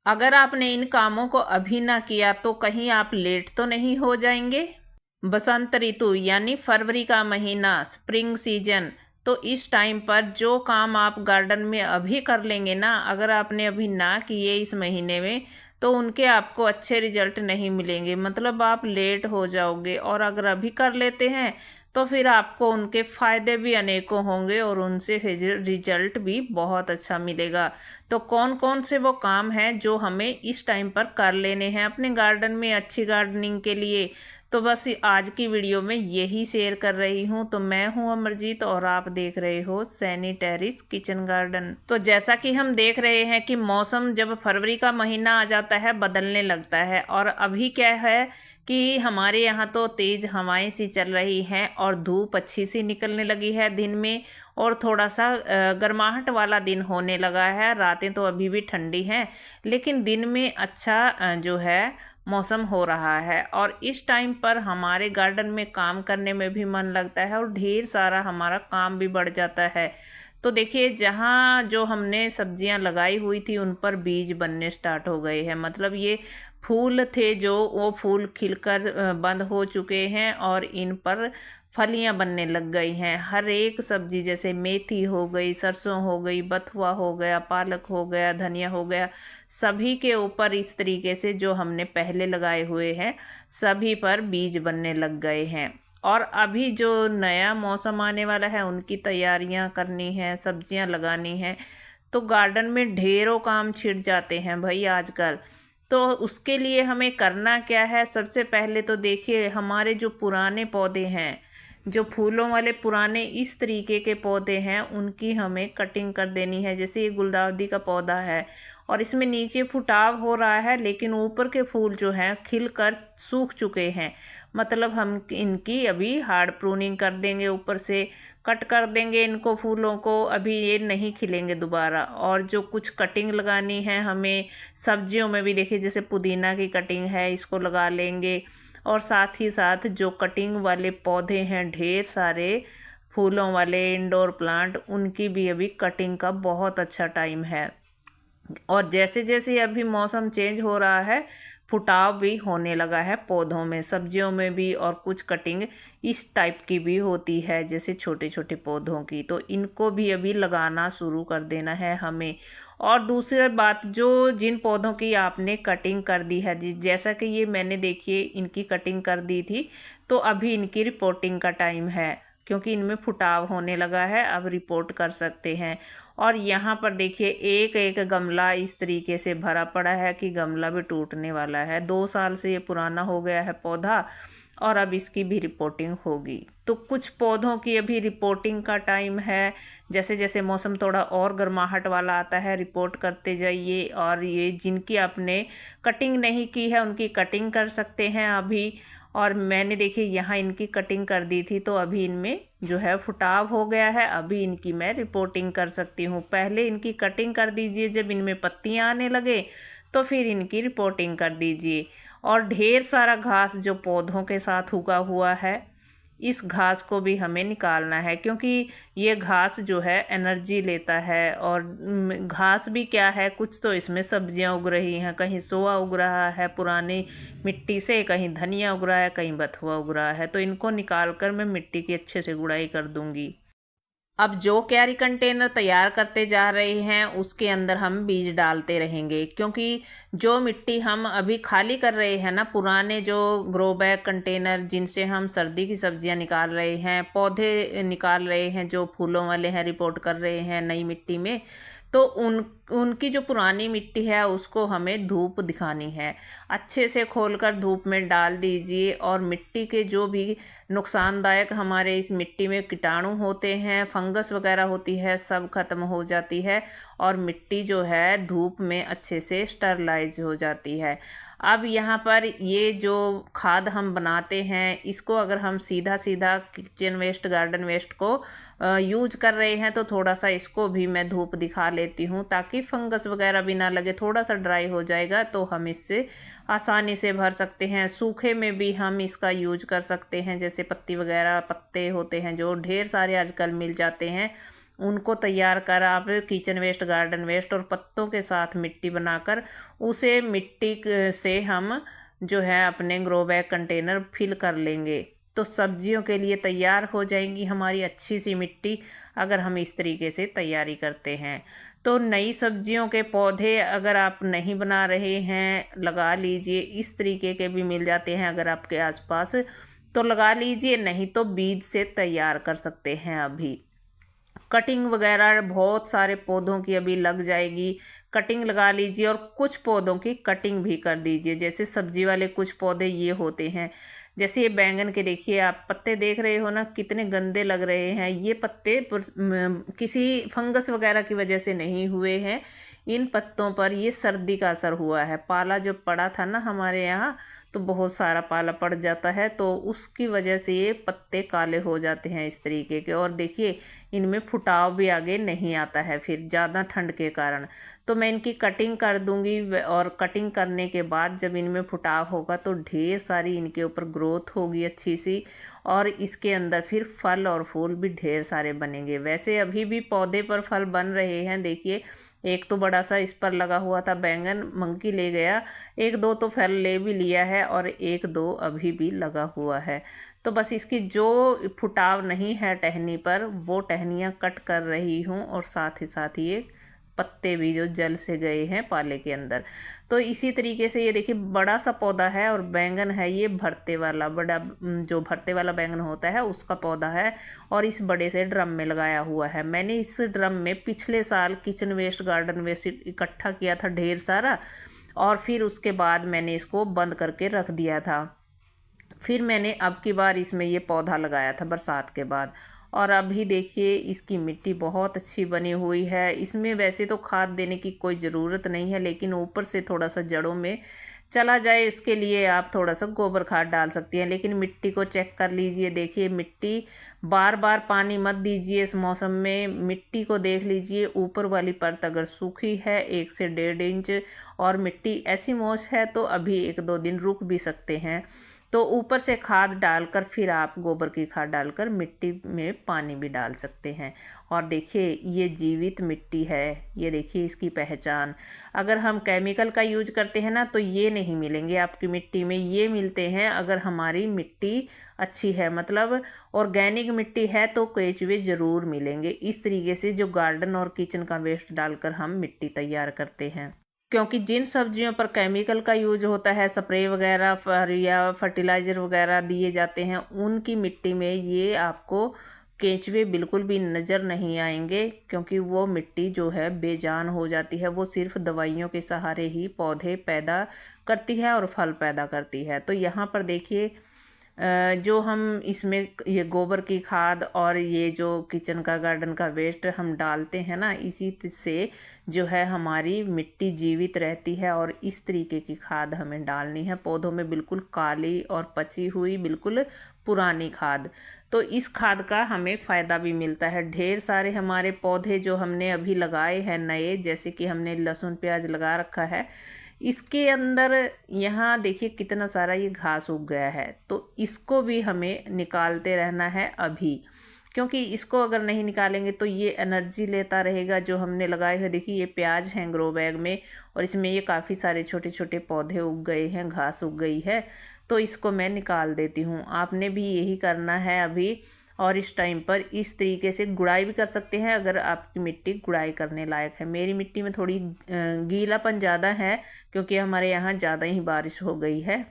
अगर आपने इन कामों को अभी ना किया तो कहीं आप लेट तो नहीं हो जाएंगे। बसंत ऋतु यानी फरवरी का महीना, स्प्रिंग सीजन। तो इस टाइम पर जो काम आप गार्डन में अभी कर लेंगे ना, अगर आपने अभी ना किए इस महीने में, तो उनके आपको अच्छे रिजल्ट नहीं मिलेंगे, मतलब आप लेट हो जाओगे। और अगर अभी कर लेते हैं तो फिर आपको उनके फ़ायदे भी अनेकों होंगे और उनसे रिजल्ट भी बहुत अच्छा मिलेगा। तो कौन कौन से वो काम हैं जो हमें इस टाइम पर कर लेने हैं अपने गार्डन में अच्छी गार्डनिंग के लिए, तो बस आज की वीडियो में यही शेयर कर रही हूँ। तो मैं हूँ अमरजीत और आप देख रहे हो सैनी टेरेस किचन गार्डन। तो जैसा कि हम देख रहे हैं कि मौसम जब फरवरी का महीना आ जाता है बदलने लगता है, और अभी क्या है कि हमारे यहाँ तो तेज़ हवाएं सी चल रही हैं और धूप अच्छी सी निकलने लगी है दिन में, और थोड़ा सा गर्माहट वाला दिन होने लगा है। रातें तो अभी भी ठंडी हैं लेकिन दिन में अच्छा जो है मौसम हो रहा है, और इस टाइम पर हमारे गार्डन में काम करने में भी मन लगता है और ढेर सारा हमारा काम भी बढ़ जाता है। तो देखिए, जहाँ जो हमने सब्जियां लगाई हुई थी उन पर बीज बनने स्टार्ट हो गए हैं, मतलब ये फूल थे जो वो फूल खिलकर बंद हो चुके हैं और इन पर फलियां बनने लग गई हैं। हर एक सब्जी जैसे मेथी हो गई, सरसों हो गई, बथुआ हो गया, पालक हो गया, धनिया हो गया, सभी के ऊपर इस तरीके से जो हमने पहले लगाए हुए हैं सभी पर बीज बनने लग गए हैं। और अभी जो नया मौसम आने वाला है उनकी तैयारियां करनी है, सब्जियां लगानी है, तो गार्डन में ढेरों काम छिड़ जाते हैं भाई आजकल। तो उसके लिए हमें करना क्या है, सबसे पहले तो देखिए हमारे जो पुराने पौधे हैं, जो फूलों वाले पुराने इस तरीके के पौधे हैं, उनकी हमें कटिंग कर देनी है। जैसे ये गुलदाउदी का पौधा है और इसमें नीचे फुटाव हो रहा है लेकिन ऊपर के फूल जो हैं खिलकर सूख चुके हैं, मतलब हम इनकी अभी हार्ड प्रूनिंग कर देंगे, ऊपर से कट कर देंगे इनको फूलों को, अभी ये नहीं खिलेंगे दोबारा। और जो कुछ कटिंग लगानी है हमें सब्जियों में भी, देखिए जैसे पुदीना की कटिंग है इसको लगा लेंगे, और साथ ही साथ जो कटिंग वाले पौधे हैं ढेर सारे फूलों वाले इंडोर प्लांट, उनकी भी अभी कटिंग का बहुत अच्छा टाइम है। और जैसे जैसे अभी मौसम चेंज हो रहा है फुटाव भी होने लगा है पौधों में, सब्जियों में भी, और कुछ कटिंग इस टाइप की भी होती है जैसे छोटे छोटे पौधों की, तो इनको भी अभी लगाना शुरू कर देना है हमें। और दूसरी बात, जो जिन पौधों की आपने कटिंग कर दी है, जैसा कि ये मैंने देखिए इनकी कटिंग कर दी थी, तो अभी इनकी रिपोर्टिंग का टाइम है क्योंकि इनमें फुटाव होने लगा है, अब रिपोर्ट कर सकते हैं। और यहाँ पर देखिए एक एक गमला इस तरीके से भरा पड़ा है कि गमला भी टूटने वाला है। 2 साल से ये पुराना हो गया है पौधा और अब इसकी भी रिपोर्टिंग होगी। तो कुछ पौधों की अभी रिपोर्टिंग का टाइम है, जैसे जैसे मौसम थोड़ा और गर्माहट वाला आता है रिपोर्ट करते जाइए। और ये जिनकी आपने कटिंग नहीं की है उनकी कटिंग कर सकते हैं अभी। और मैंने देखिए यहाँ इनकी कटिंग कर दी थी तो अभी इनमें जो है फुटाव हो गया है, अभी इनकी मैं रिपोर्टिंग कर सकती हूँ। पहले इनकी कटिंग कर दीजिए, जब इनमें पत्तियाँ आने लगे तो फिर इनकी रिपोर्टिंग कर दीजिए। और ढेर सारा घास जो पौधों के साथ उगा हुआ है, इस घास को भी हमें निकालना है क्योंकि ये घास जो है एनर्जी लेता है। और घास भी क्या है, कुछ तो इसमें सब्जियां उग रही हैं, कहीं सोआ उग रहा है पुरानी मिट्टी से, कहीं धनिया उग रहा है, कहीं बथुआ उग रहा है, तो इनको निकाल कर मैं मिट्टी की अच्छे से गुड़ाई कर दूंगी। अब जो कैरी कंटेनर तैयार करते जा रहे हैं उसके अंदर हम बीज डालते रहेंगे, क्योंकि जो मिट्टी हम अभी खाली कर रहे हैं ना, पुराने जो ग्रो बैग कंटेनर जिनसे हम सर्दी की सब्जियां निकाल रहे हैं, पौधे निकाल रहे हैं जो फूलों वाले हैं, रिपोर्ट कर रहे हैं नई मिट्टी में, तो उनकी जो पुरानी मिट्टी है उसको हमें धूप दिखानी है। अच्छे से खोलकर धूप में डाल दीजिए और मिट्टी के जो भी नुकसानदायक हमारे इस मिट्टी में कीटाणु होते हैं, फंगस वगैरह होती है, सब खत्म हो जाती है और मिट्टी जो है धूप में अच्छे से स्टरलाइज हो जाती है। अब यहाँ पर ये जो खाद हम बनाते हैं इसको अगर हम सीधा सीधा किचन वेस्ट, गार्डन वेस्ट को यूज कर रहे हैं तो थोड़ा सा इसको भी मैं धूप दिखा लेती हूँ ताकि फंगस वगैरह भी ना लगे। थोड़ा सा ड्राई हो जाएगा तो हम इससे आसानी से भर सकते हैं। सूखे में भी हम इसका यूज कर सकते हैं, जैसे पत्ती वगैरह, पत्ते होते हैं जो ढेर सारे आजकल मिल जाते हैं, उनको तैयार कर आप किचन वेस्ट, गार्डन वेस्ट और पत्तों के साथ मिट्टी बनाकर उसे मिट्टी से हम जो है अपने ग्रो बैग कंटेनर फिल कर लेंगे, तो सब्जियों के लिए तैयार हो जाएंगी हमारी अच्छी सी मिट्टी, अगर हम इस तरीके से तैयारी करते हैं। तो नई सब्जियों के पौधे अगर आप नहीं बना रहे हैं, लगा लीजिए, इस तरीके के भी मिल जाते हैं अगर आपके आसपास, तो लगा लीजिए, नहीं तो बीज से तैयार कर सकते हैं। अभी कटिंग वगैरह बहुत सारे पौधों की अभी लग जाएगी, कटिंग लगा लीजिए और कुछ पौधों की कटिंग भी कर दीजिए। जैसे सब्जी वाले कुछ पौधे ये होते हैं, जैसे ये बैंगन के देखिए आप पत्ते देख रहे हो ना, कितने गंदे लग रहे हैं। ये पत्ते किसी फंगस वगैरह की वजह से नहीं हुए हैं, इन पत्तों पर ये सर्दी का असर हुआ है। पाला जो पड़ा था ना हमारे यहाँ, तो बहुत सारा पाला पड़ जाता है, तो उसकी वजह से ये पत्ते काले हो जाते हैं इस तरीके के। और देखिए इनमें फुटाव भी आगे नहीं आता है फिर ज़्यादा ठंड के कारण। तो मैं इनकी कटिंग कर दूंगी, और कटिंग करने के बाद जब इनमें फुटाव होगा तो ढेर सारी इनके ऊपर ग्रोथ होगी अच्छी सी, और इसके अंदर फिर फल और फूल भी ढेर सारे बनेंगे। वैसे अभी भी पौधे पर फल बन रहे हैं, देखिए एक तो बड़ा सा इस पर लगा हुआ था बैंगन, मंकी ले गया, एक दो तो फल ले भी लिया है और एक दो अभी भी लगा हुआ है। तो बस इसकी जो फुटाव नहीं है टहनी पर, वो टहनियाँ कट कर रही हूँ, और साथ ही साथ ये पत्ते भी जो जल से गए हैं पाले के अंदर। तो इसी तरीके से ये देखिए बड़ा सा पौधा है, और बैंगन है ये भरते वाला, बड़ा जो भरते वाला बैंगन होता है उसका पौधा है, और इस बड़े से ड्रम में लगाया हुआ है। मैंने इस ड्रम में पिछले साल किचन वेस्ट, गार्डन वेस्ट इकट्ठा किया था ढेर सारा, और फिर उसके बाद मैंने इसको बंद करके रख दिया था। फिर मैंने अब की बार इसमें ये पौधा लगाया था बरसात के बाद, और अभी देखिए इसकी मिट्टी बहुत अच्छी बनी हुई है। इसमें वैसे तो खाद देने की कोई ज़रूरत नहीं है, लेकिन ऊपर से थोड़ा सा जड़ों में चला जाए इसके लिए आप थोड़ा सा गोबर खाद डाल सकती हैं। लेकिन मिट्टी को चेक कर लीजिए, देखिए मिट्टी, बार बार पानी मत दीजिए इस मौसम में। मिट्टी को देख लीजिए, ऊपर वाली परत अगर सूखी है 1 से 1.5 इंच, और मिट्टी ऐसी मौस है तो अभी 1-2 दिन रुक भी सकते हैं। तो ऊपर से खाद डालकर फिर आप गोबर की खाद डालकर मिट्टी में पानी भी डाल सकते हैं। और देखिए ये जीवित मिट्टी है, ये देखिए इसकी पहचान। अगर हम केमिकल का यूज करते हैं ना तो ये नहीं मिलेंगे आपकी मिट्टी में, ये मिलते हैं अगर हमारी मिट्टी अच्छी है, मतलब ऑर्गेनिक मिट्टी है तो केचुए ज़रूर मिलेंगे। इस तरीके से जो गार्डन और किचन का वेस्ट डालकर हम मिट्टी तैयार करते हैं। क्योंकि जिन सब्जियों पर केमिकल का यूज होता है, स्प्रे वगैरह या फर्टिलाइज़र वगैरह दिए जाते हैं, उनकी मिट्टी में ये आपको केंचुए बिल्कुल भी नज़र नहीं आएंगे, क्योंकि वो मिट्टी जो है बेजान हो जाती है। वो सिर्फ दवाइयों के सहारे ही पौधे पैदा करती है और फल पैदा करती है। तो यहाँ पर देखिए जो हम इसमें ये गोबर की खाद और ये जो किचन का, गार्डन का वेस्ट हम डालते हैं ना, इसी से जो है हमारी मिट्टी जीवित रहती है। और इस तरीके की खाद हमें डालनी है पौधों में, बिल्कुल काली और पची हुई, बिल्कुल पुरानी खाद। तो इस खाद का हमें फ़ायदा भी मिलता है। ढेर सारे हमारे पौधे जो हमने अभी लगाए हैं नए, जैसे कि हमने लहसुन प्याज लगा रखा है, इसके अंदर यहाँ देखिए कितना सारा ये घास उग गया है, तो इसको भी हमें निकालते रहना है अभी, क्योंकि इसको अगर नहीं निकालेंगे तो ये एनर्जी लेता रहेगा जो हमने लगाए हुए। देखिए ये प्याज हैं ग्रो बैग में, और इसमें ये काफ़ी सारे छोटे छोटे पौधे उग गए हैं, घास उग गई है, तो इसको मैं निकाल देती हूँ। आपने भी यही करना है अभी। और इस टाइम पर इस तरीके से गुड़ाई भी कर सकते हैं अगर आपकी मिट्टी गुड़ाई करने लायक है। मेरी मिट्टी में थोड़ी गीलापन ज़्यादा है, क्योंकि हमारे यहाँ ज़्यादा ही बारिश हो गई है,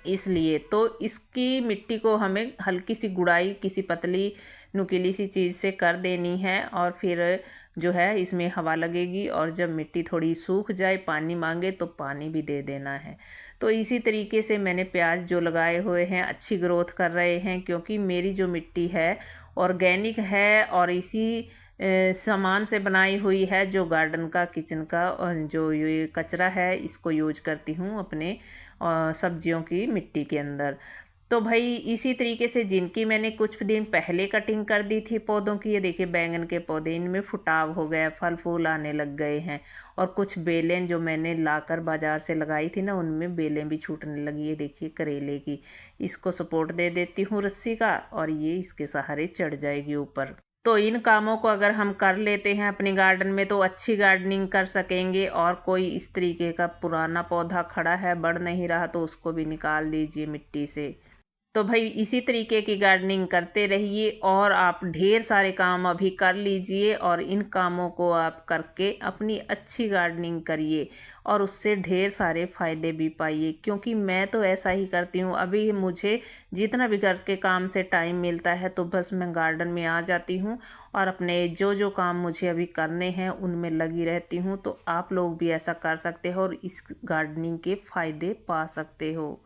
इसलिए। तो इसकी मिट्टी को हमें हल्की सी गुड़ाई किसी पतली नुकीली सी चीज़ से कर देनी है, और फिर जो है इसमें हवा लगेगी, और जब मिट्टी थोड़ी सूख जाए, पानी मांगे, तो पानी भी दे देना है। तो इसी तरीके से मैंने प्याज जो लगाए हुए हैं अच्छी ग्रोथ कर रहे हैं, क्योंकि मेरी जो मिट्टी है ऑर्गेनिक है, और इसी सामान से बनाई हुई है, जो गार्डन का, किचन का, और जो ये कचरा है इसको यूज करती हूँ अपने सब्जियों की मिट्टी के अंदर। तो भाई इसी तरीके से जिनकी मैंने कुछ दिन पहले कटिंग कर दी थी पौधों की, ये देखिए बैंगन के पौधे, इनमें फुटाव हो गया, फल फूल आने लग गए हैं। और कुछ बेलें जो मैंने लाकर बाजार से लगाई थी ना, उनमें बेलें भी छूटने लगी है, देखिए करेले की। इसको सपोर्ट दे देती हूँ रस्सी का, और ये इसके सहारे चढ़ जाएगी ऊपर। तो इन कामों को अगर हम कर लेते हैं अपने गार्डन में तो अच्छी गार्डनिंग कर सकेंगे। और कोई इस तरीके का पुराना पौधा खड़ा है, बढ़ नहीं रहा, तो उसको भी निकाल दीजिए मिट्टी से। तो भाई इसी तरीके की गार्डनिंग करते रहिए और आप ढेर सारे काम अभी कर लीजिए और इन कामों को आप करके अपनी अच्छी गार्डनिंग करिए और उससे ढेर सारे फ़ायदे भी पाइए। क्योंकि मैं तो ऐसा ही करती हूँ, अभी मुझे जितना भी घर के काम से टाइम मिलता है तो बस मैं गार्डन में आ जाती हूँ और अपने जो जो काम मुझे अभी करने हैं उनमें लगी रहती हूँ। तो आप लोग भी ऐसा कर सकते हो और इस गार्डनिंग के फ़ायदे पा सकते हो।